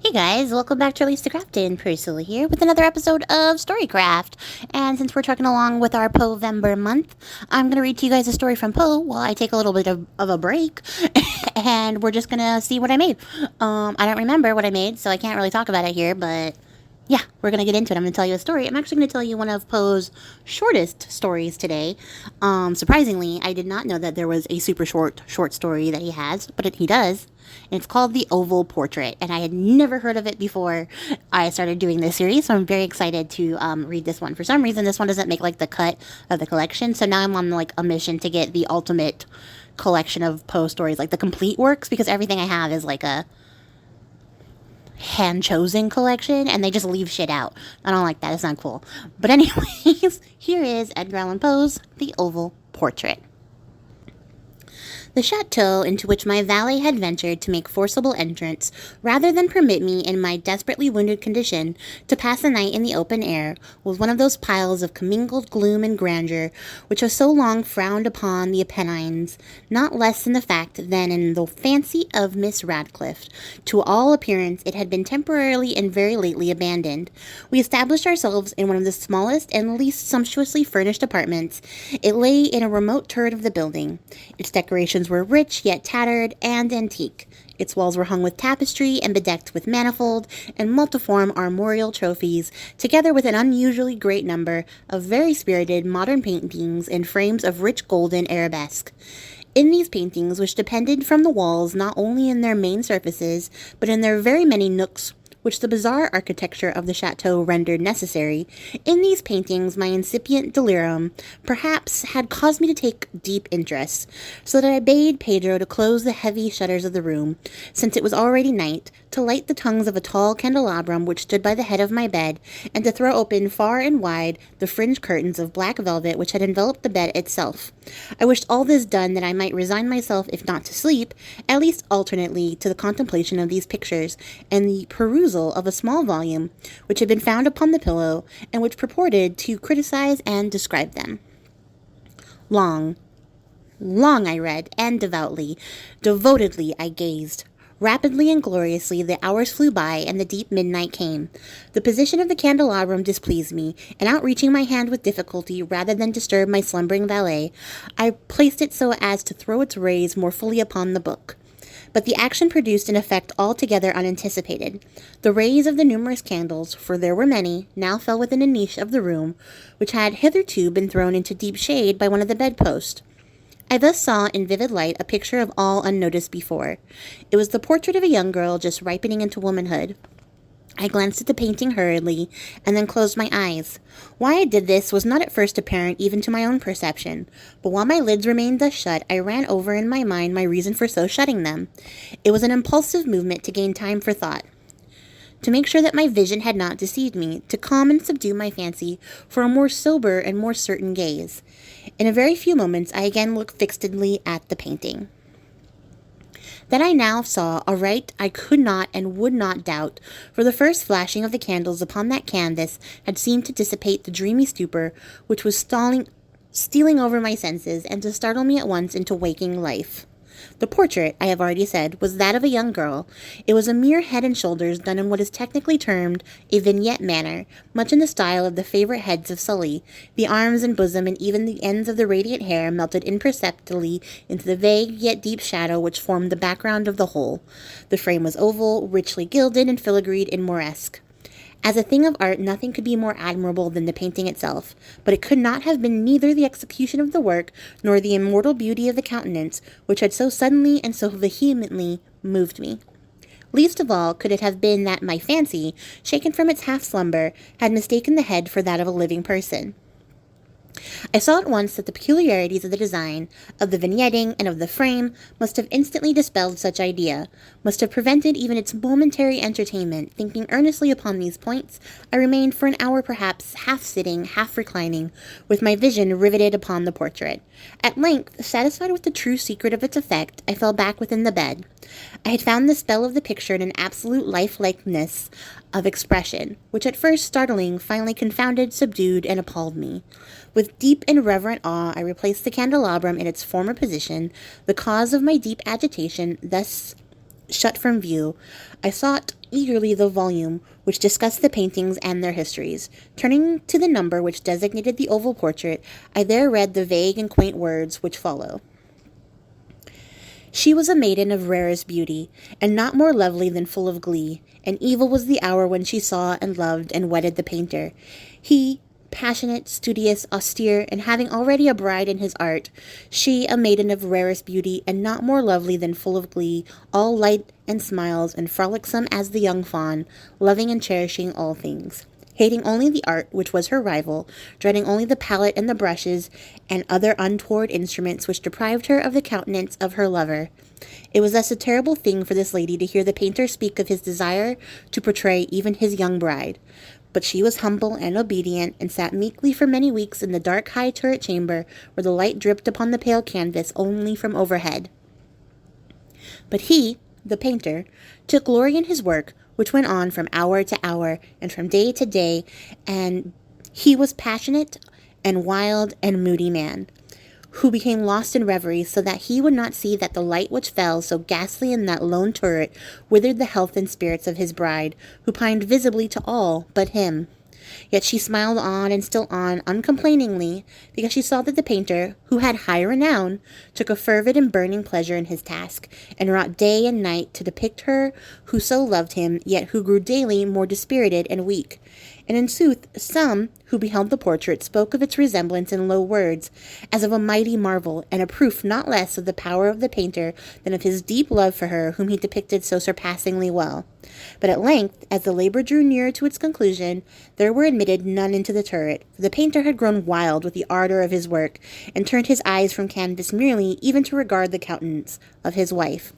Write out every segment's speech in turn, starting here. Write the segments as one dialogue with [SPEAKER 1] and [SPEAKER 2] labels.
[SPEAKER 1] Hey guys, welcome back to Release the Craftin. Priscilla here with another episode of Storycraft. And since we're trucking along with our Poevember month, I'm going to read to you guys a story from Poe while I take a little bit of a break. And we're just going to see what I made. I don't remember what I made, so I can't really talk about it here, but yeah, we're going to get into it. I'm going to tell you a story. I'm actually going to tell you one of Poe's shortest stories today. Surprisingly, I did not know that there was a super short story that he has, but he does. And it's called The Oval Portrait, and I had never heard of it before I started doing this series, so I'm very excited to read this one. For some reason, this one doesn't make like the cut of the collection, so now I'm on like a mission to get the ultimate collection of Poe stories, like the complete works, because everything I have is like a hand-chosen collection, and they just leave shit out. I don't like that. It's not cool. But anyways, here is Edgar Allan Poe's The Oval Portrait. The chateau into which my valet had ventured to make forcible entrance, rather than permit me in my desperately wounded condition to pass a night in the open air, was one of those piles of commingled gloom and grandeur which have so long frowned upon the Apennines, not less in the fact than in the fancy of Miss Radcliffe. To all appearance it had been temporarily and very lately abandoned. We established ourselves in one of the smallest and least sumptuously furnished apartments. It lay in a remote turret of the building. Its decorations were rich yet tattered and antique. Its walls were hung with tapestry and bedecked with manifold and multiform armorial trophies, together with an unusually great number of very spirited modern paintings in frames of rich golden arabesque. In these paintings, which depended from the walls not only in their main surfaces, but in their very many nooks which the bizarre architecture of the chateau rendered necessary, in these paintings my incipient delirium perhaps had caused me to take deep interest, so that I bade Pedro to close the heavy shutters of the room, since it was already night, to light the tongues of a tall candelabrum which stood by the head of my bed, and to throw open far and wide the fringed curtains of black velvet which had enveloped the bed itself. I wished all this done that I might resign myself, if not to sleep, at least alternately to the contemplation of these pictures, and the perusal of a small volume which had been found upon the pillow, and which purported to criticize and describe them. Long I read, and devotedly I gazed. Rapidly and gloriously the hours flew by, and the deep midnight came. The position of the candelabrum displeased me, and outreaching my hand with difficulty, rather than disturb my slumbering valet, I placed it so as to throw its rays more fully upon the book. But the action produced an effect altogether unanticipated. The rays of the numerous candles, for there were many, now fell within a niche of the room, which had hitherto been thrown into deep shade by one of the bedposts. I thus saw in vivid light a picture of all unnoticed before. It was the portrait of a young girl just ripening into womanhood. I glanced at the painting hurriedly, and then closed my eyes. Why I did this was not at first apparent even to my own perception, but while my lids remained thus shut, I ran over in my mind my reason for so shutting them. It was an impulsive movement to gain time for thought, to make sure that my vision had not deceived me, to calm and subdue my fancy for a more sober and more certain gaze. In a very few moments I again looked fixedly at the painting. That I now saw aright I could not and would not doubt, for the first flashing of the candles upon that canvas had seemed to dissipate the dreamy stupor which was stealing over my senses, and to startle me at once into waking life. The portrait, I have already said, was that of a young girl. It was a mere head and shoulders done in what is technically termed a vignette manner, much in the style of the favourite heads of Sully. The arms and bosom and even the ends of the radiant hair melted imperceptibly into the vague yet deep shadow which formed the background of the whole. The frame was oval, richly gilded and filigreed in Moresque. As a thing of art, nothing could be more admirable than the painting itself, but it could not have been neither the execution of the work, nor the immortal beauty of the countenance, which had so suddenly and so vehemently moved me. Least of all could it have been that my fancy, shaken from its half-slumber, had mistaken the head for that of a living person. I saw at once that the peculiarities of the design, of the vignetting, and of the frame must have instantly dispelled such idea, must have prevented even its momentary entertainment. Thinking earnestly upon these points, I remained for an hour perhaps, half sitting, half reclining, with my vision riveted upon the portrait. At length, satisfied with the true secret of its effect, I fell back within the bed. I had found the spell of the picture in an absolute lifelikeness of expression, which at first startling, finally confounded, subdued, and appalled me. With deep and reverent awe, I replaced the candelabrum in its former position. The cause of my deep agitation thus shut from view, I sought eagerly the volume which discussed the paintings and their histories. Turning to the number which designated the oval portrait, I there read the vague and quaint words which follow. She was a maiden of rarest beauty, and not more lovely than full of glee, and evil was the hour when she saw and loved and wedded the painter. He, passionate, studious, austere, and having already a bride in his art, she, a maiden of rarest beauty, and not more lovely than full of glee, all light and smiles, and frolicsome as the young fawn, loving and cherishing all things, hating only the art which was her rival, dreading only the palette and the brushes, and other untoward instruments which deprived her of the countenance of her lover. It was thus a terrible thing for this lady to hear the painter speak of his desire to portray even his young bride. But she was humble and obedient, and sat meekly for many weeks in the dark high turret chamber, where the light dripped upon the pale canvas only from overhead. But he, the painter, took glory in his work, which went on from hour to hour, and from day to day, and he was passionate and wild and moody man, who became lost in reverie, so that he would not see that the light which fell so ghastly in that lone turret withered the health and spirits of his bride, who pined visibly to all but him. Yet she smiled on and still on, uncomplainingly, because she saw that the painter, who had high renown, took a fervid and burning pleasure in his task, and wrought day and night to depict her who so loved him, yet who grew daily more dispirited and weak. And in sooth, some who beheld the portrait spoke of its resemblance in low words, as of a mighty marvel, and a proof not less of the power of the painter than of his deep love for her whom he depicted so surpassingly well. But at length, as the labor drew nearer to its conclusion, there were admitted none into the turret, for the painter had grown wild with the ardor of his work, and turned his eyes from canvas merely even to regard the countenance of his wife.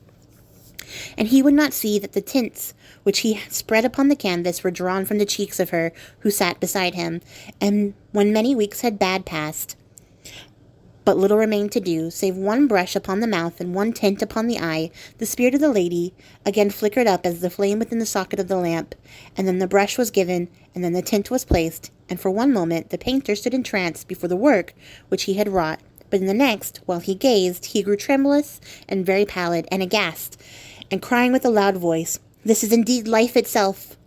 [SPEAKER 1] And he would not see that the tints which he spread upon the canvas were drawn from the cheeks of her who sat beside him, and when many weeks had passed, but little remained to do, save one brush upon the mouth and one tint upon the eye, the spirit of the lady again flickered up as the flame within the socket of the lamp, and then the brush was given, and then the tint was placed, and for one moment the painter stood entranced before the work which he had wrought, but in the next, while he gazed, he grew tremulous and very pallid and aghast, and crying with a loud voice, "This is indeed life itself!"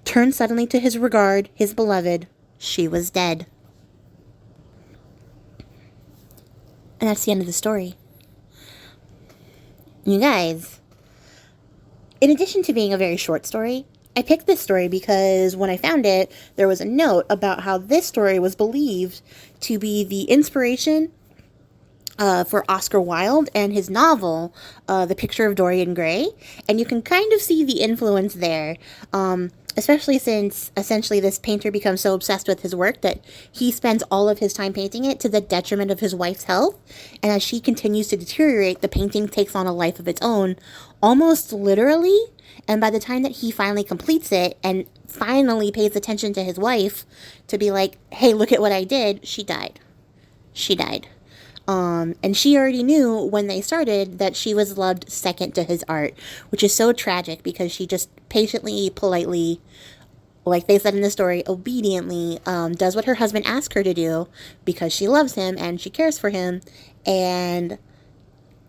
[SPEAKER 1] turned suddenly to his regard, his beloved. She was dead. And that's the end of the story. You guys, in addition to being a very short story, I picked this story because when I found it, there was a note about how this story was believed to be the inspiration for Oscar Wilde and his novel, The Picture of Dorian Grey. And you can kind of see the influence there, especially since essentially this painter becomes so obsessed with his work that he spends all of his time painting it to the detriment of his wife's health. And as she continues to deteriorate, the painting takes on a life of its own, almost literally. And by the time that he finally completes it and finally pays attention to his wife to be like, hey, look at what I did, she died. She died. And she already knew when they started that she was loved second to his art, which is so tragic because she just patiently, politely, like they said in the story, obediently does what her husband asked her to do because she loves him and she cares for him. And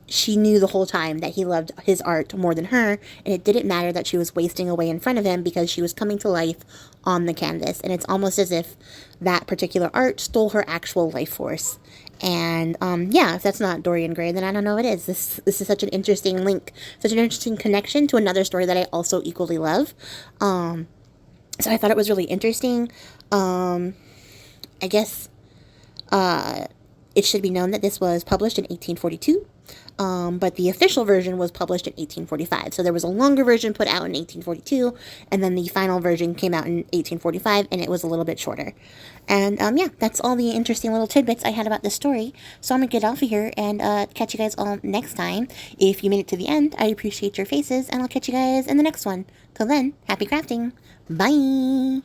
[SPEAKER 1] she knew the whole time that he loved his art more than her, and it didn't matter that she was wasting away in front of him because she was coming to life on the canvas. And it's almost as if that particular art stole her actual life force. And yeah, if that's not Dorian Gray, then I don't know what is. This is such an interesting link, such an interesting connection to another story that I also equally love. So I thought it was really interesting. I guess it should be known that this was published in 1842. But the official version was published in 1845. So there was a longer version put out in 1842, and then the final version came out in 1845, and it was a little bit shorter. And yeah, that's all the interesting little tidbits I had about this story. So I'm going to get off of here and catch you guys all next time. If you made it to the end, I appreciate your faces, and I'll catch you guys in the next one. Till then, happy crafting. Bye!